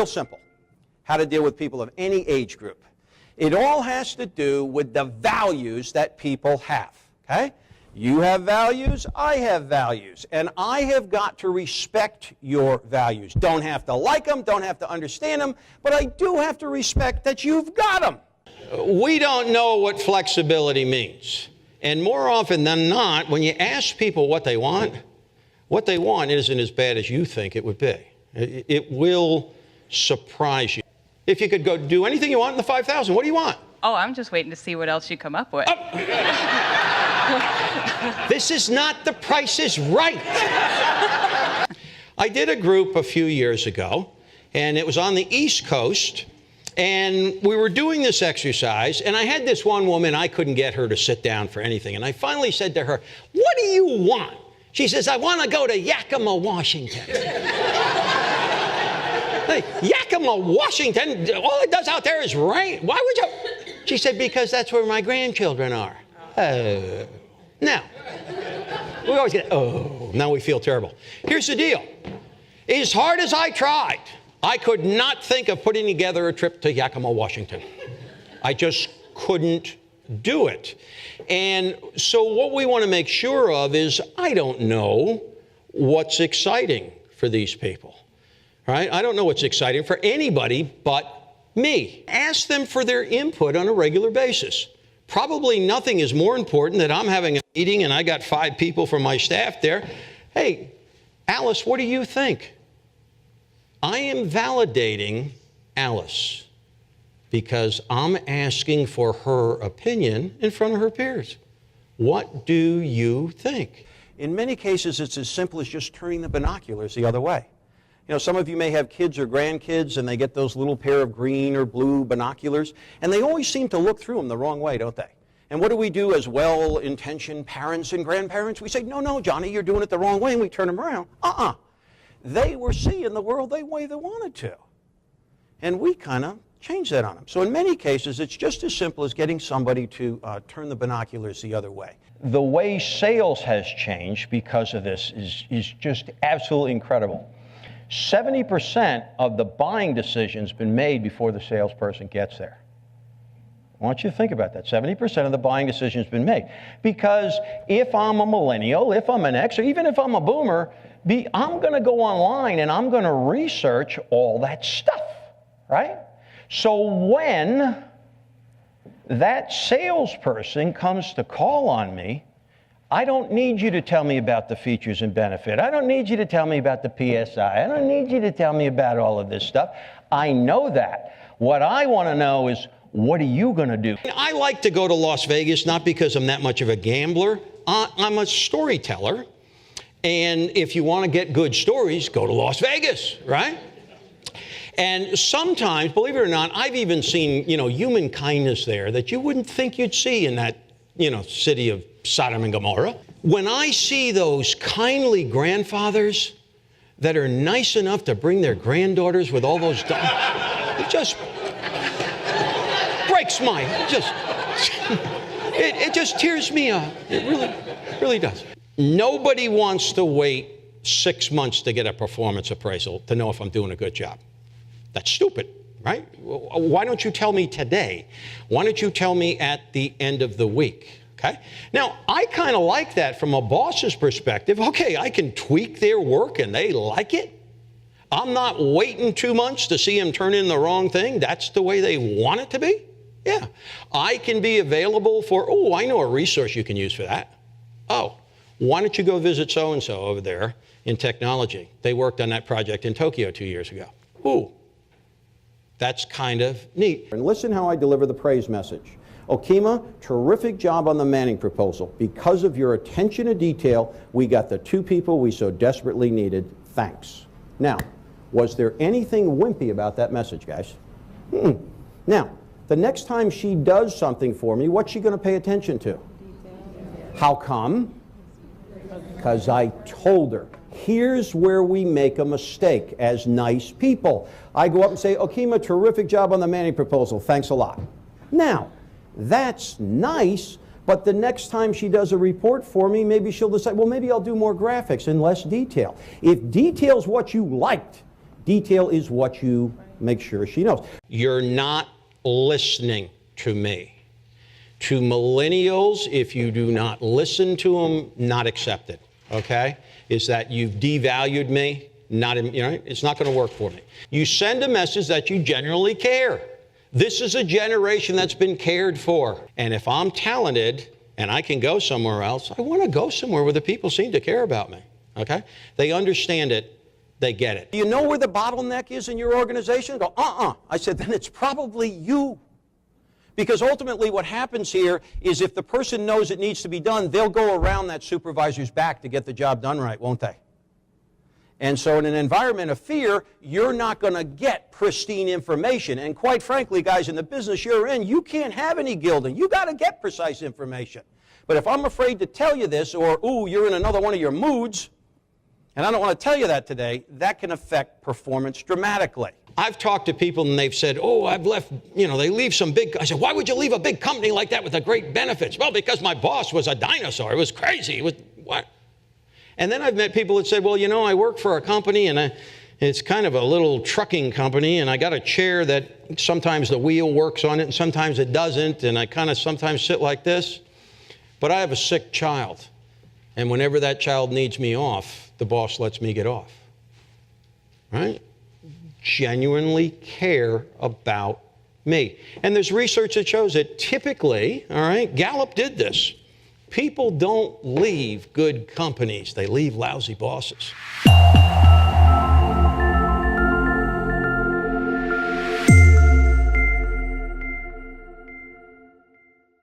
real simple, how to deal with people of any age group. It all has to do with the values that people have, okay? You have values, I have values, and I have got to respect your values. Don't have to like them, don't have to understand them, but I do have to respect that you've got them. We don't know what flexibility means. And more often than not, when you ask people what they want isn't as bad as you think it would be. It will surprise you. If you could go do anything you want in the 5,000, what do you want? Oh, I'm just waiting to see what else you come up with. This is not The Price is Right. I did a group a few years ago, and it was on the East Coast, and we were doing this exercise, and I had this one woman, I couldn't get her to sit down for anything, and I finally said to her, "What do you want?" She says, "I want to go to Yakima, Washington." Hey, Yakima, Washington, all it does out there is rain. Why would you? She said, "Because that's where my grandchildren are." Oh. Now, we always get, oh, now we feel terrible. Here's the deal. As hard as I tried, I could not think of putting together a trip to Yakima, Washington. I just couldn't do it. And so what we want to make sure of is, I don't know what's exciting for these people, right? I don't know what's exciting for anybody but me. Ask them for their input on a regular basis. Probably nothing is more important than I'm having a meeting and I got 5 people from my staff there. Hey, Alice, what do you think? I am validating Alice because I'm asking for her opinion in front of her peers. What do you think? In many cases, it's as simple as just turning the binoculars the other way. You know, some of you may have kids or grandkids, and they get those little pair of green or blue binoculars, and they always seem to look through them the wrong way, don't they? And what do we do as well-intentioned parents and grandparents? We say, no, Johnny, you're doing it the wrong way, and we turn them around. They were seeing the world the way they wanted to. And we kind of change that on them. So in many cases, it's just as simple as getting somebody to turn the binoculars the other way. The way sales has changed because of this is just absolutely incredible. 70% of the buying decision's been made before the salesperson gets there. I want you to think about that. 70% of the buying decision's been made. Because if I'm a millennial, if I'm an X, or even if I'm a boomer, I'm going to go online and I'm going to research all that stuff, right? So when that salesperson comes to call on me, I don't need you to tell me about the features and benefit. I don't need you to tell me about the PSI. I don't need you to tell me about all of this stuff. I know that. What I want to know is, what are you going to do? I like to go to Las Vegas, not because I'm that much of a gambler. I'm a storyteller. And if you want to get good stories, go to Las Vegas, right? And sometimes, believe it or not, I've even seen, human kindness there that you wouldn't think you'd see in that, city of Sodom and Gomorrah. When I see those kindly grandfathers that are nice enough to bring their granddaughters with all those dogs, it just breaks my, it just tears me up. It really does. Nobody wants to wait 6 months to get a performance appraisal to know if I'm doing a good job. That's stupid, right? Why don't you tell me today? Why don't you tell me at the end of the week? Okay? Now, I kind of like that from a boss's perspective. Okay, I can tweak their work and they like it. I'm not waiting 2 months to see them turn in the wrong thing. That's the way they want it to be. Yeah. I can be available for, I know a resource you can use for that. Why don't you go visit so-and-so over there in technology? They worked on that project in Tokyo 2 years ago. That's kind of neat. And listen how I deliver the praise message. Okima, terrific job on the Manning proposal. Because of your attention to detail, we got the 2 people we so desperately needed. Thanks. Now, was there anything wimpy about that message, guys? Now, the next time she does something for me, what's she going to pay attention to? How come? Because I told her. Here's where we make a mistake as nice people. I go up and say, Okima, terrific job on the Manning proposal. Thanks a lot. Now, that's nice, but the next time she does a report for me, maybe she'll decide, well, maybe I'll do more graphics and less detail. If detail's what you liked, detail is what you make sure she knows. You're not listening to me. To millennials, if you do not listen to them, not accepted, okay? Is that you've devalued me, it's not going to work for me. You send a message that you genuinely care. This is a generation that's been cared for. And if I'm talented and I can go somewhere else, I want to go somewhere where the people seem to care about me, okay? They understand it. They get it. Do you know where the bottleneck is in your organization? Go, I said, then it's probably you. Because ultimately what happens here is if the person knows it needs to be done, they'll go around that supervisor's back to get the job done right, won't they? And so in an environment of fear, you're not going to get pristine information. And quite frankly, guys, in the business you're in, you can't have any gilding. You got to get precise information. But if I'm afraid to tell you this, or, ooh, you're in another one of your moods, and I don't want to tell you that today, that can affect performance dramatically. I've talked to people and they've said, oh, I've left, they leave some big, I said, why would you leave a big company like that with the great benefits? Well, because my boss was a dinosaur. It was crazy. It was, what? And then I've met people that said, well, I work for a company and it's kind of a little trucking company and I got a chair that sometimes the wheel works on it and sometimes it doesn't and I kind of sometimes sit like this. But I have a sick child. And whenever that child needs me off, the boss lets me get off. Right? Genuinely care about me. And there's research that shows that typically, all right, Gallup did this. People don't leave good companies. They leave lousy bosses.